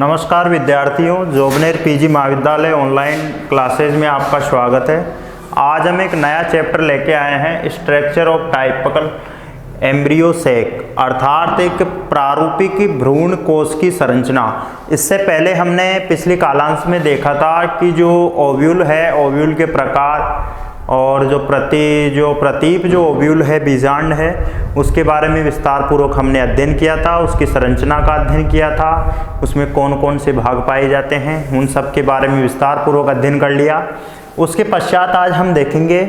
नमस्कार विद्यार्थियों, जोबनेर पीजी महाविद्यालय ऑनलाइन क्लासेज में आपका स्वागत है। आज हम एक नया चैप्टर लेके आए हैं, structure of typical embryo sac, अर्थात एक प्रारूपिक भ्रूण कोश की संरचना। इससे पहले हमने पिछली कालांश में देखा था कि जो ओव्यूल है, ओव्यूल के प्रकार और जो प्रतीप जो ओव्यूल है, बीजांड है, उसके बारे में विस्तार पूर्वक हमने अध्ययन किया था। उसकी संरचना का अध्ययन किया था, उसमें कौन कौन से भाग पाए जाते हैं, उन सब के बारे में विस्तार पूर्वक अध्ययन कर लिया। उसके पश्चात आज हम देखेंगे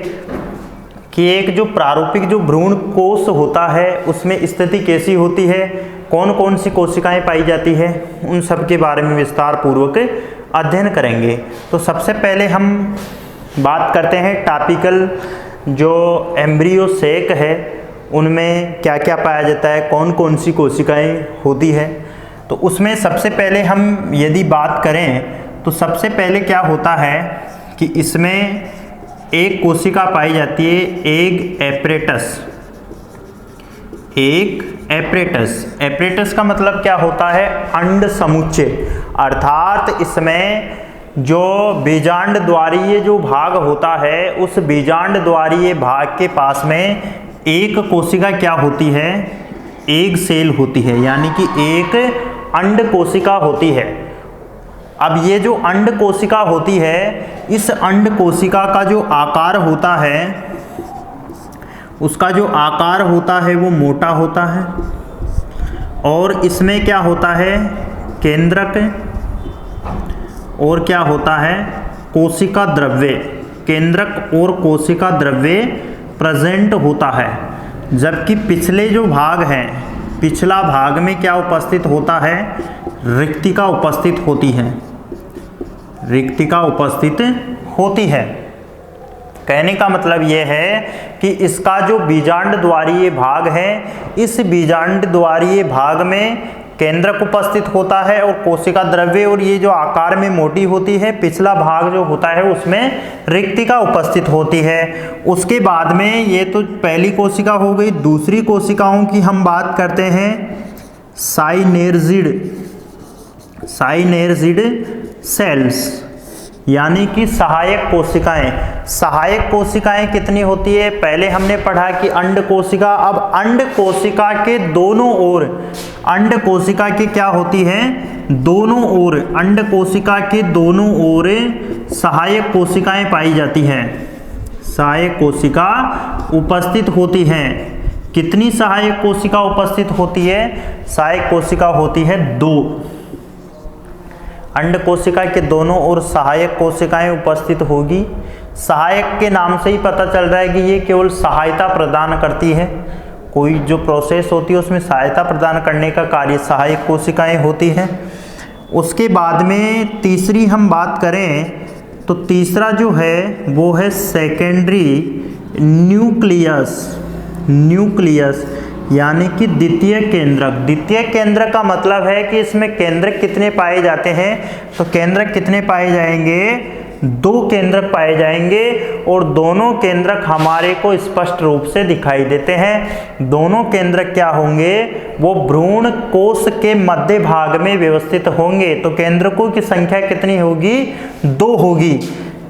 कि एक जो प्रारूपिक जो भ्रूण कोश होता है उसमें स्थिति कैसी होती है, कौन कौन सी कोशिकाएं पाई जाती है, उन सब के बारे में विस्तार पूर्वक अध्ययन करेंगे। तो सबसे पहले हम बात करते हैं टापिकल जो एम्ब्रियो सैक है उनमें क्या क्या पाया जाता है, कौन कौन सी कोशिकाएं होती है। तो उसमें सबसे पहले हम यदि बात करें तो सबसे पहले क्या होता है कि इसमें एक कोशिका पाई जाती है, एग एपरेटस। एक एपरेटस का मतलब क्या होता है, अंड समुच्चय, अर्थात इसमें जो बीजांड द्वारीय जो भाग होता है उस बीजांड द्वारीय भाग के पास में एक कोशिका क्या होती है, एग सेल होती है, यानी कि एक अंड कोशिका होती है। अब ये जो अंड कोशिका होती है, इस अंड कोशिका का जो आकार होता है, उसका जो आकार होता है वो मोटा होता है और इसमें क्या होता है, केंद्रक और क्या होता है, कोशिका द्रव्य, केंद्रक और कोशिका द्रव्य प्रेजेंट होता है। जबकि पिछले जो भाग हैं, पिछला भाग में क्या उपस्थित होता है, रिक्तिका उपस्थित होती है, रिक्तिका उपस्थित होती है। कहने का मतलब यह है कि इसका जो बीजांड द्वारीय भाग है, इस बीजांड द्वारीय भाग में केंद्रक उपस्थित होता है और कोशिका द्रव्य, और ये जो आकार में मोटी होती है, पिछला भाग जो होता है उसमें रिक्तिका उपस्थित होती है। उसके बाद में ये तो पहली कोशिका हो गई। दूसरी कोशिकाओं की हम बात करते हैं, साइनेर्जिड सेल्स, यानी कि सहायक कोशिकाएं। सहायक कोशिकाएं कितनी होती है, पहले हमने पढ़ा कि अंड कोशिका, अब अंड कोशिका के दोनों ओर, अंड कोशिका की क्या होती है, दोनों ओर, अंड कोशिका के दोनों ओर सहायक कोशिकाएं पाई जाती हैं, सहायक कोशिका उपस्थित होती हैं। कितनी सहायक कोशिका उपस्थित होती है, सहायक कोशिका होती है 2। अंड कोशिका के दोनों ओर सहायक कोशिकाएं उपस्थित होगी। सहायक के नाम से ही पता चल रहा है कि ये केवल सहायता प्रदान करती है, कोई जो प्रोसेस होती है उसमें सहायता प्रदान करने का कार्य सहायक कोशिकाएं होती हैं। उसके बाद में तीसरी हम बात करें तो तीसरा जो है वो है सेकेंडरी न्यूक्लियस, यानी कि द्वितीय केंद्रक। द्वितीय केंद्रक का मतलब है कि इसमें केंद्रक कितने पाए जाते हैं, तो केंद्रक कितने पाए जाएंगे, 2 केंद्रक पाए जाएंगे और दोनों केंद्रक हमारे को स्पष्ट रूप से दिखाई देते हैं। दोनों केंद्रक क्या होंगे, वो भ्रूण कोश के मध्य भाग में व्यवस्थित होंगे। तो केंद्रकों की संख्या कितनी होगी, 2 होगी।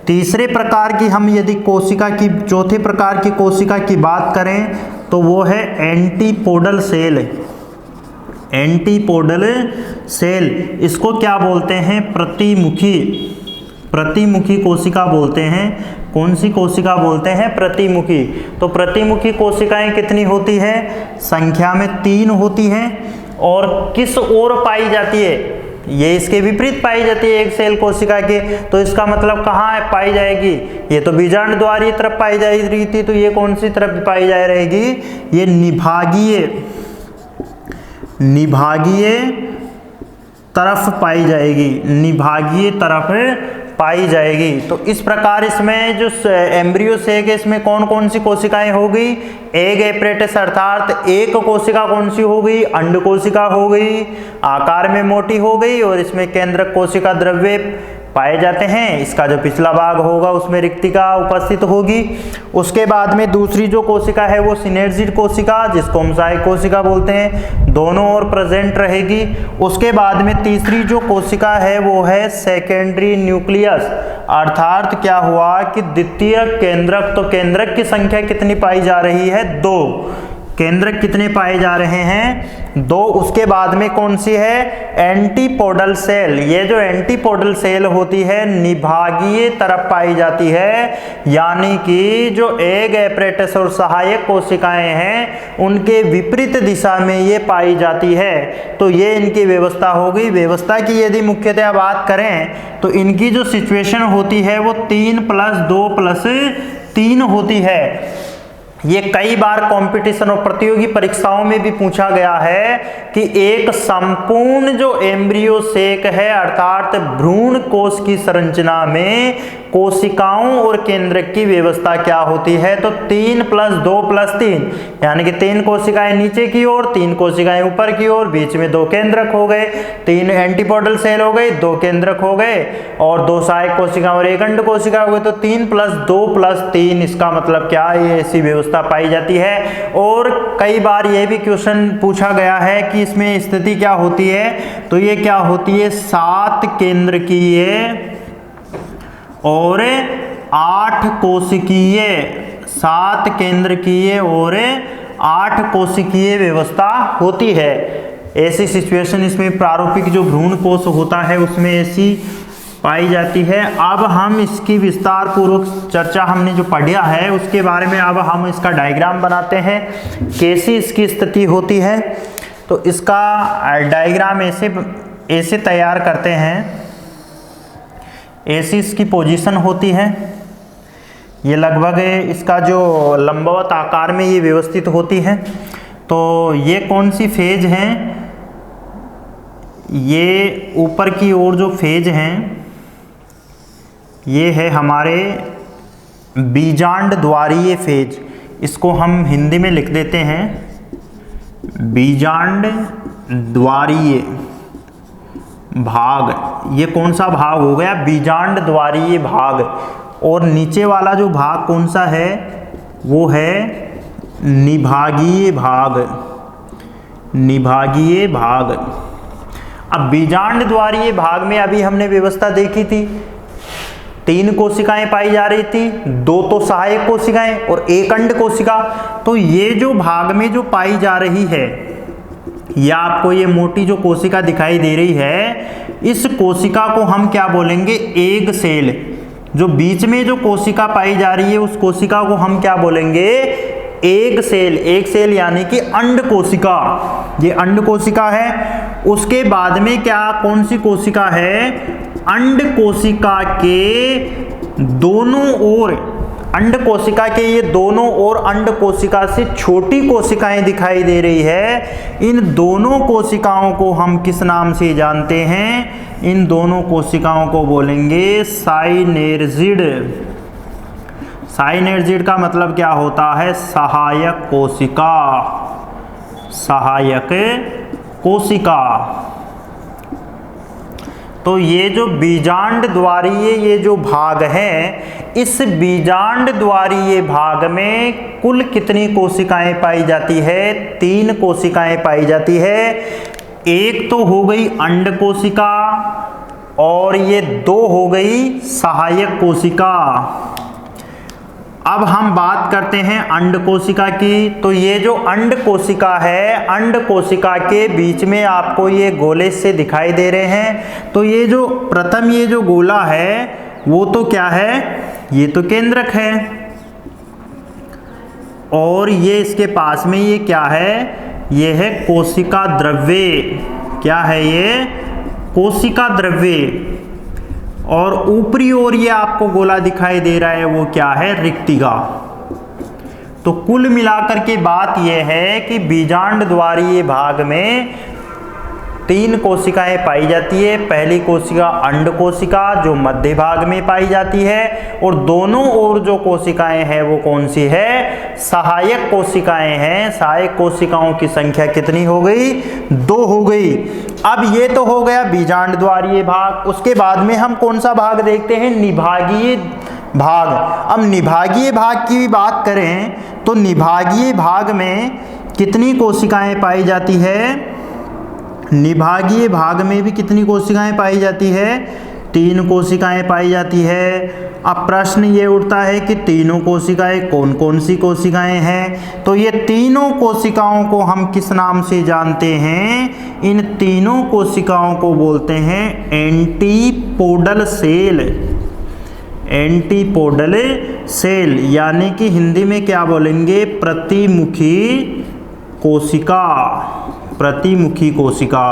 तीसरे प्रकार की हम यदि कोशिका की, चौथे प्रकार की कोशिका की बात करें तो वो है एंटीपोडल सेल। एंटीपोडल सेल, इसको क्या बोलते हैं, प्रतिमुखी कोशिका बोलते हैं। कौन सी कोशिका बोलते हैं, प्रतिमुखी। तो प्रतिमुखी कोशिकाएं कितनी होती है, संख्या में 3 होती हैं और किस ओर पाई जाती है, ये इसके विपरीत पाई जाती है एक सेल कोशिका के। तो इसका मतलब कहाँ पाई जाएगी, ये तो बीजांड द्वारीय तरफ पाई जा रही थी, तो ये कौन सी तरफ पाई जा रहेगी, ये निभागीय तरफ पाई जाएगी, निभागीय तरफ पाई जाएगी। तो इस प्रकार इसमें जो एम्ब्रियो सैक है इसमें कौन कौन सी कोशिकाएं हो गई, एग एपरेटस, अर्थात एक कोशिका कौन सी हो गई, अंड कोशिका हो गई, आकार में मोटी हो गई और इसमें केंद्रक कोशिका द्रव्य पाए जाते हैं। इसका जो पिछला भाग होगा उसमें रिक्तिका उपस्थित होगी। उसके बाद में दूसरी जो कोशिका है वो सिनेर्जिड कोशिका, जिसको हम सहायक कोशिका बोलते हैं, दोनों ओर प्रेजेंट रहेगी। उसके बाद में तीसरी जो कोशिका है वो है सेकेंडरी न्यूक्लियस, अर्थात क्या हुआ कि द्वितीय केंद्रक। तो केंद्रक की संख्या कितनी पाई जा रही है? 2। केंद्रक कितने पाए जा रहे हैं? 2। उसके बाद में कौन सी है? Antipodal cell. ये जो एंटीपोडल सेल होती है निभागीय तरफ पाई जाती है, यानी कि जो एग एपरेटस और सहायक कोशिकाएं हैं उनके विपरीत दिशा में ये पाई जाती है। तो ये इनकी व्यवस्था हो गई। व्यवस्था की यदि मुख्यतः बात करें तो इनकी जो सिचुएशन होती है वो 3+2+3 होती है। ये कई बार कंपटीशन और प्रतियोगी परीक्षाओं में भी पूछा गया है कि एक संपूर्ण जो एम्ब्रियो सेक है अर्थात भ्रूण कोश की संरचना में कोशिकाओं और केंद्रक की व्यवस्था क्या होती है? तो 3+2+3, यानी कि 3 कोशिकाएं नीचे की ओर, 3 कोशिकाएं ऊपर की ओर, बीच में 2 केंद्रक हो गए, 3 एंटीपोडल सेल हो गए, 2 केंद्रक हो गए और 2 सहायक कोशिका और 1 अंड कोशिका हो गए। तो 3+2+3 इसका मतलब क्या है? ये ऐसी व्यवस्था पाई जाती है। और कई बार यह भी क्वेश्चन पूछा गया है कि इसमें स्थिति क्या होती है? तो ये क्या होती है? 7 केंद्रकीय और 8 कोशिकीय, 7 केंद्रकीय और 8 कोशिकीय व्यवस्था होती है। ऐसी सिचुएशन इसमें प्रारूपिक जो भ्रूण कोश होता है उसमें ऐसी पाई जाती है। अब हम इसकी विस्तार पूर्वक चर्चा हमने जो पढ़ा है उसके बारे में अब हम इसका डायग्राम बनाते हैं, कैसी इसकी स्थिति होती है। तो इसका डायग्राम ऐसे तैयार करते हैं, ऐसी इसकी पोजीशन होती है। ये लगभग इसका जो लंबवत आकार में ये व्यवस्थित होती है। तो ये कौन सी फेज हैं? ये ऊपर की ओर जो फेज हैं ये है हमारे बीजांड द्वारीय फेज। इसको हम हिंदी में लिख देते हैं बीजांड द्वारीय भाग। ये कौन सा भाग हो गया? बीजांड द्वारीय भाग। और नीचे वाला जो भाग कौन सा है? वो है निभागीय भाग। निभागीय भाग। अब बीजांड द्वारीय भाग में अभी हमने व्यवस्था देखी थी, 3 कोशिकाएं पाई जा रही थी, 2 तो सहायक कोशिकाएं और 1 अंड कोशिका। तो ये जो भाग में जो पाई जा रही है, या आपको ये मोटी जो कोशिका दिखाई दे रही है, इस कोशिका को हम क्या बोलेंगे? Egg cell. जो बीच में जो कोशिका पाई जा रही है उस कोशिका को हम क्या बोलेंगे? Egg cell. एग सेल यानी कि अंड कोशिका। ये अंड कोशिका है। उसके बाद में क्या कौन सी कोशिका है? अंड कोशिका के दोनों ओर, अंड कोशिका के ये दोनों ओर अंड कोशिका से छोटी कोशिकाएं दिखाई दे रही है। इन दोनों कोशिकाओं को हम किस नाम से जानते हैं? इन दोनों कोशिकाओं को बोलेंगे साइनेर्जिड। साइनेर्जिड का मतलब क्या होता है? सहायक कोशिका। सहायक कोशिका। तो ये जो बीजांड द्वारीय ये जो भाग है, इस बीजांड द्वारीय भाग में कुल कितनी कोशिकाएं पाई जाती है? 3 कोशिकाएं पाई जाती है। एक तो हो गई अंड कोशिका और ये 2 हो गई सहायक कोशिका। अब हम बात करते हैं अंड कोशिका की। तो ये जो अंड कोशिका है, अंड कोशिका के बीच में आपको ये गोले से दिखाई दे रहे हैं। तो ये जो प्रथम ये जो गोला है वो तो क्या है? ये तो केंद्रक है। और ये इसके पास में ये क्या है? ये है कोशिका द्रव्य। क्या है ये? कोशिका द्रव्य। और ऊपरी ओर ये आपको गोला दिखाई दे रहा है वो क्या है? रिक्तिका। तो कुल मिलाकर के बात यह है कि बीजांड द्वारीय भाग में 3 कोशिकाएं पाई जाती है। पहली कोशिका अंड कोशिका जो मध्य भाग में पाई जाती है, और दोनों ओर जो कोशिकाएं हैं वो कौन सी है, सहायक कोशिकाएं हैं। सहायक कोशिकाओं की संख्या कितनी हो गई, 2 हो गई। अब ये तो हो गया बीजांड द्वारीय भाग। उसके बाद में हम कौन सा भाग देखते हैं, निभागीय भाग। अब निभागीय भाग की भी बात करें तो निभागीय भाग में कितनी कोशिकाएं पाई जाती है, निभागीय भाग में भी कितनी कोशिकाएं पाई जाती है, 3 कोशिकाएं पाई जाती है। अब प्रश्न ये उठता है कि तीनों कोशिकाएं कौन कौन सी कोशिकाएं हैं, तो ये तीनों कोशिकाओं को हम किस नाम से जानते हैं, इन तीनों कोशिकाओं को बोलते हैं एंटीपोडल सेल। एंटीपोडल सेल यानी कि हिंदी में क्या बोलेंगे, प्रतिमुखी कोशिका। प्रतिमुखी कोशिका।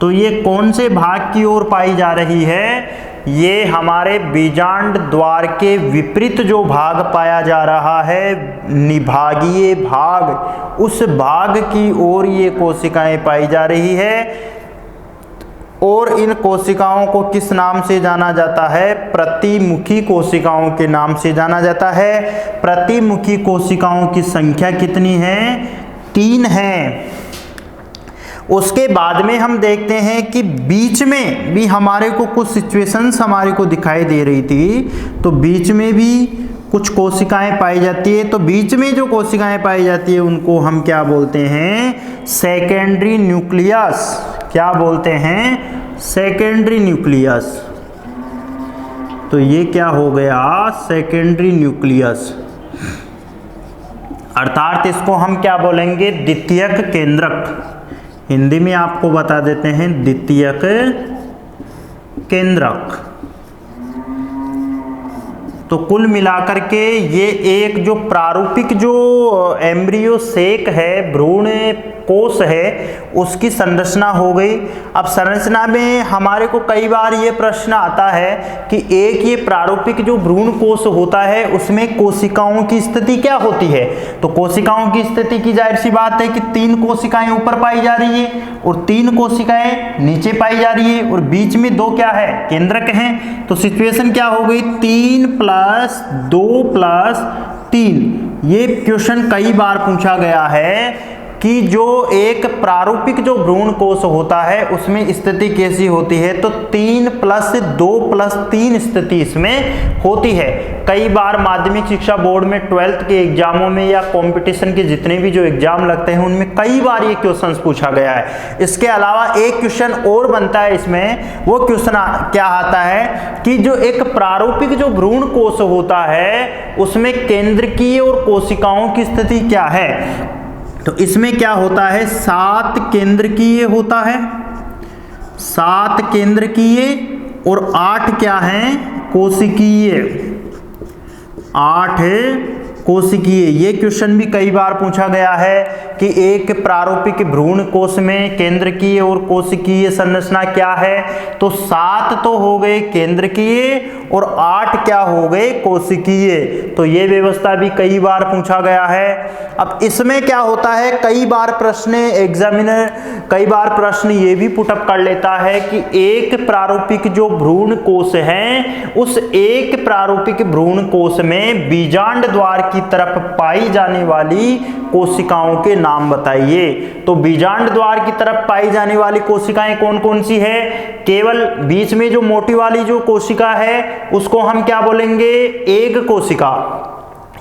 तो ये कौन से भाग की ओर पाई जा रही है, ये हमारे बीजांड द्वार के विपरीत जो भाग पाया जा रहा है, निभागीय भाग, उस भाग की ओर ये कोशिकाएं पाई जा रही है। और इन कोशिकाओं को किस नाम से जाना जाता है, प्रतिमुखी कोशिकाओं के नाम से जाना जाता है। प्रतिमुखी कोशिकाओं की संख्या कितनी है, 3 है। उसके बाद में हम देखते हैं कि बीच में भी हमारे को कुछ सिचुएशंस हमारे को दिखाई दे रही थी, तो बीच में भी कुछ कोशिकाएं पाई जाती है। तो बीच में जो कोशिकाएं पाई जाती है उनको हम क्या बोलते हैं, सेकेंडरी न्यूक्लियस। क्या बोलते हैं, सेकेंडरी न्यूक्लियस। तो ये क्या हो गया, सेकेंडरी न्यूक्लियस, अर्थात इसको हम क्या बोलेंगे, द्वितीयक केंद्रक। हिंदी में आपको बता देते हैं द्वितीयक केंद्रक। तो कुल मिलाकर के ये एक जो प्रारूपिक जो एम्ब्रियो सेक है, भ्रूण कोश है, उसकी संरचना हो गई। अब संरचना में हमारे को कई बार ये प्रश्न आता है कि एक ये प्रारूपिक जो भ्रूण कोश होता है उसमें कोशिकाओं की स्थिति क्या होती है। तो कोशिकाओं की स्थिति की जाहिर सी बात है कि 3 कोशिकाएं ऊपर पाई जा रही है और 3 कोशिकाएं नीचे पाई जा रही है, और बीच में 2 क्या है, केंद्रक हैं। तो सिचुएशन क्या हो गई, 3 + 2 + 3। ये क्वेश्चन कई बार पूछा गया है कि जो एक प्रारूपिक जो भ्रूण कोश होता है उसमें स्थिति कैसी होती है, तो 3 + 2 + 3 स्थिति इसमें होती है। कई बार माध्यमिक शिक्षा बोर्ड में 12th के एग्जामों में या कंपटीशन के जितने भी जो एग्जाम लगते हैं उनमें कई बार ये क्वेश्चन पूछा गया है। इसके अलावा एक क्वेश्चन और बनता है इसमें, वो क्वेश्चन क्या आता है कि जो एक प्रारूपिक जो भ्रूण कोश होता है उसमें केंद्रकीय और कोशिकाओं की स्थिति क्या है। तो इसमें क्या होता है, 7 केंद्रकीय होता है, 7 केंद्रकीय और 8 क्या है, कोशिकीय। 8 कोशिकीय। ये क्वेश्चन भी कई बार पूछा गया है कि एक प्रारूपिक भ्रूण कोश में केंद्रकीय और कोशिकीय संरचना क्या है। तो 7 तो हो गए केंद्रकीय और 8 क्या हो गए, कोशिकीय। तो ये व्यवस्था भी कई बार पूछा गया है। अब इसमें क्या होता है, कई बार प्रश्न ये भी पुटअप कर लेता है कि एक प्रारूपिक जो भ्रूण कोश है, उस एक प्रारूपिक भ्रूण कोश में बीजांड द्वार की तरफ पाई जाने वाली कोशिकाओं के नाम बताइए। तो बीजांड द्वार की तरफ पाई जाने वाली कोशिकाएं कौन कौन सी है, केवल बीच में जो मोटी वाली जो कोशिका है उसको हम क्या बोलेंगे, एक कोशिका,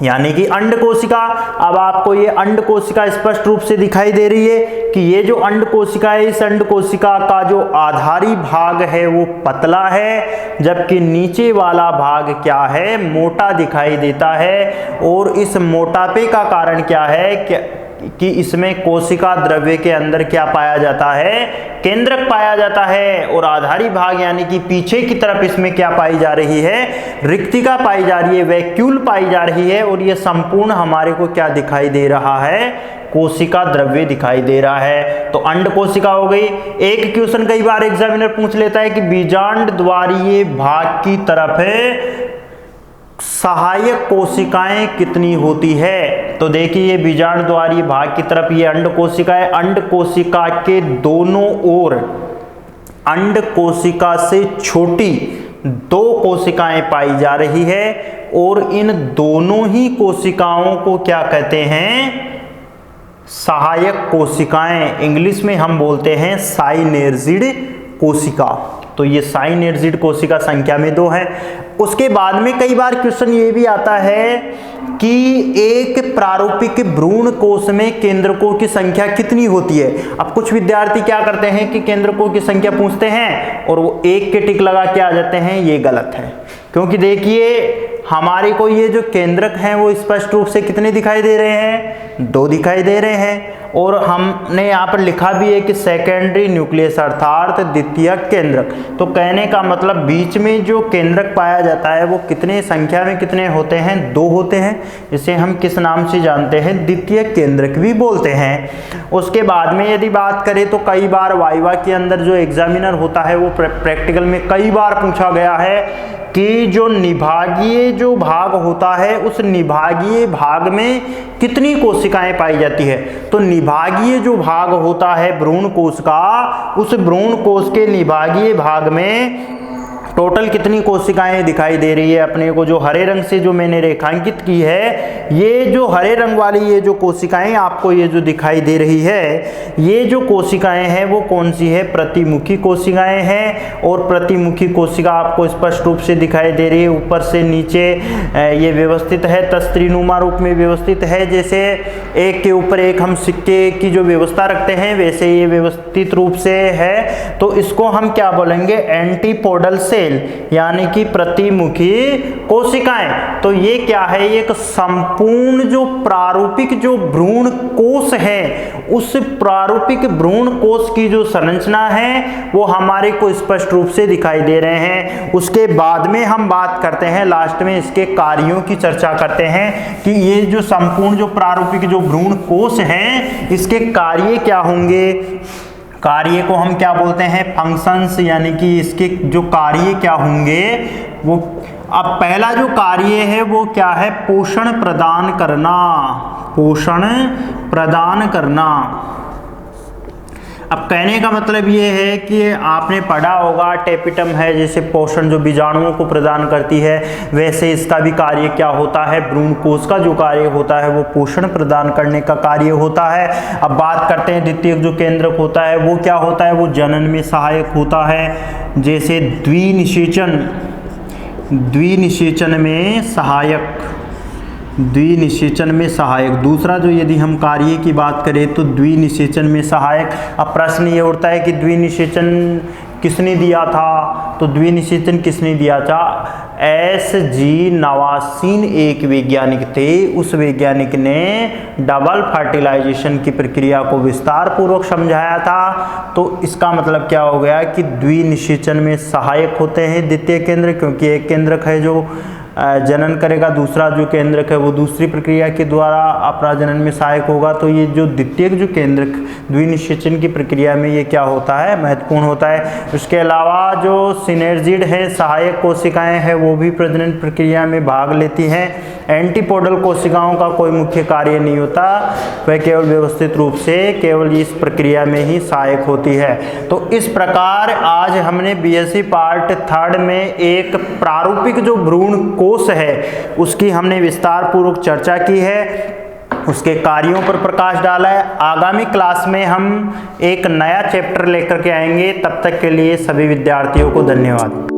यानी कि अंड कोशिका। अब आपको ये अंड कोशिका स्पष्ट रूप से दिखाई दे रही है कि ये जो अंड कोशिका है, इस अंड कोशिका का जो आधारी भाग है वो पतला है, जबकि नीचे वाला भाग क्या है, मोटा दिखाई देता है। और इस मोटापे का कारण क्या है कि इसमें कोशिका द्रव्य के अंदर क्या पाया जाता है, केंद्रक पाया जाता है। और आधारी भाग यानी कि पीछे की तरफ इसमें क्या पाई जा रही है, रिक्तिका पाई जा रही है, वैक्यूल पाई जा रही है। और ये संपूर्ण हमारे को क्या दिखाई दे रहा है, कोशिका द्रव्य दिखाई दे रहा है। तो अंड कोशिका हो गई। एक क्वेश्चन कई बार एग्जामिनर पूछ लेता है कि बीजांड द्वारीय भाग की तरफ सहायक कोशिकाएं कितनी होती है। तो देखिए ये बीजांड द्वारी भाग की तरफ ये अंड कोशिका है, अंड कोशिका के दोनों ओर अंड कोशिका से छोटी 2 कोशिकाएं पाई जा रही है और इन दोनों ही कोशिकाओं को क्या कहते हैं, सहायक कोशिकाएं, इंग्लिश में हम बोलते हैं साइनेर्जिड कोशिका। तो ये साइनेर्जिड कोशिका संख्या में 2 है। उसके बाद में कई बार क्वेश्चन ये भी आता है कि एक प्रारूपिक भ्रूण कोश में केंद्रकों की संख्या कितनी होती है। अब कुछ विद्यार्थी क्या करते हैं कि केंद्रकों की संख्या पूछते हैं और वो 1 के टिक लगा के आ जाते हैं, ये गलत है। क्योंकि देखिए हमारे को ये जो केंद्रक हैं वो स्पष्ट रूप से कितने दिखाई दे रहे हैं, 2 दिखाई दे रहे हैं। और हमने यहाँ पर लिखा भी है कि सेकेंडरी न्यूक्लियस अर्थात द्वितीयक केंद्रक। तो कहने का मतलब बीच में जो केंद्रक पाया जाता है वो कितने संख्या में कितने होते हैं, 2 होते हैं। इसे हम किस नाम से जानते हैं, द्वितीयक केंद्रक भी बोलते हैं। उसके बाद में यदि बात करें तो कई बार वाइवा के अंदर जो एग्जामिनर होता है वो प्रैक्टिकल में कई बार पूछा गया है कि जो निभागीय जो भाग होता है उस निभागीय भाग में कितनी कोशिकाएं पाई जाती है। तो निभागीय जो भाग होता है भ्रूण कोश का, उस भ्रूण कोश के निभागीय भाग में टोटल कितनी कोशिकाएं दिखाई दे रही है अपने को। जो हरे रंग से जो मैंने रेखांकित की है, ये जो हरे रंग वाली ये जो कोशिकाएं आपको ये जो दिखाई दे रही है, ये जो कोशिकाएं हैं वो कौन सी है, प्रतिमुखी कोशिकाएं हैं। और प्रतिमुखी कोशिका आपको स्पष्ट रूप से दिखाई दे रही है, ऊपर से नीचे ये व्यवस्थित है, तस्त्रीनुमा रूप में व्यवस्थित है। जैसे एक के ऊपर एक हम सिक्के की जो व्यवस्था रखते हैं वैसे ये व्यवस्थित रूप से है। तो इसको हम क्या बोलेंगे, एंटीपोडल सेल, यानी कि प्रतिमुखी कोशिकाएं। तो ये क्या है, एक संपूर्ण जो प्रारूपिक जो भ्रूण कोश है, उस प्रारूपिक भ्रूण कोश की जो संरचना है वो हमारे को स्पष्ट रूप से दिखाई दे रहे हैं। उसके बाद में हम बात करते हैं, लास्ट में इसके कार्यों की चर्चा करते हैं कि ये जो संपूर्ण जो प्रारूपिक जो भ्रूण कोश है इसके कार्य क्या होंगे। कार्य को हम क्या बोलते हैं, फंक्शंस, यानी कि इसके जो कार्य क्या होंगे वो। अब पहला जो कार्य है वो क्या है, पोषण प्रदान करना, पोषण प्रदान करना। अब कहने का मतलब ये है कि आपने पढ़ा होगा टेपिटम है, जैसे पोषण जो बीजाणुओं को प्रदान करती है, वैसे इसका भी कार्य क्या होता है, भ्रूण कोश का जो कार्य होता है वो पोषण प्रदान करने का कार्य होता है। अब बात करते हैं द्वितीयक जो केंद्रक होता है वो क्या होता है, वो जनन में सहायक होता है। जैसे द्विनिषेचन, द्विनिषेचन में सहायक, द्विनिषेचन में सहायक। दूसरा जो यदि हम कार्य की बात करें तो द्विनिषेचन में सहायक। अब प्रश्न ये उठता है कि द्विनिषेचन किसने दिया था, तो द्विनिषेचन किसने दिया था, S.G. नवासीन एक वैज्ञानिक थे। उस वैज्ञानिक ने डबल फर्टिलाइजेशन की प्रक्रिया को विस्तार पूर्वक समझाया था। तो इसका मतलब क्या हो गया कि द्विनिषेचन में सहायक होते हैं द्वितीय केंद्र, क्योंकि एक केंद्रक है जो जनन करेगा, दूसरा जो केंद्रक है वो दूसरी प्रक्रिया के द्वारा अपना जनन में सहायक होगा। तो ये जो द्वितीयक जो केंद्रक द्विनिषेचन की प्रक्रिया में ये क्या होता है, महत्वपूर्ण होता है। उसके अलावा जो सिनेर्जिड है, सहायक कोशिकाएं हैं, वो भी प्रजनन प्रक्रिया में भाग लेती हैं। एंटीपोडल कोशिकाओं का कोई मुख्य कार्य नहीं होता, वह केवल व्यवस्थित रूप से केवल इस प्रक्रिया में ही सहायक होती है। तो इस प्रकार आज हमने बीएससी पार्ट 3 में एक प्रारूपिक जो भ्रूण कोश है उसकी हमने विस्तार पूर्वक चर्चा की है, उसके कार्यों पर प्रकाश डाला है। आगामी क्लास में हम एक नया चैप्टर लेकर के आएंगे। तब तक के लिए सभी विद्यार्थियों को धन्यवाद।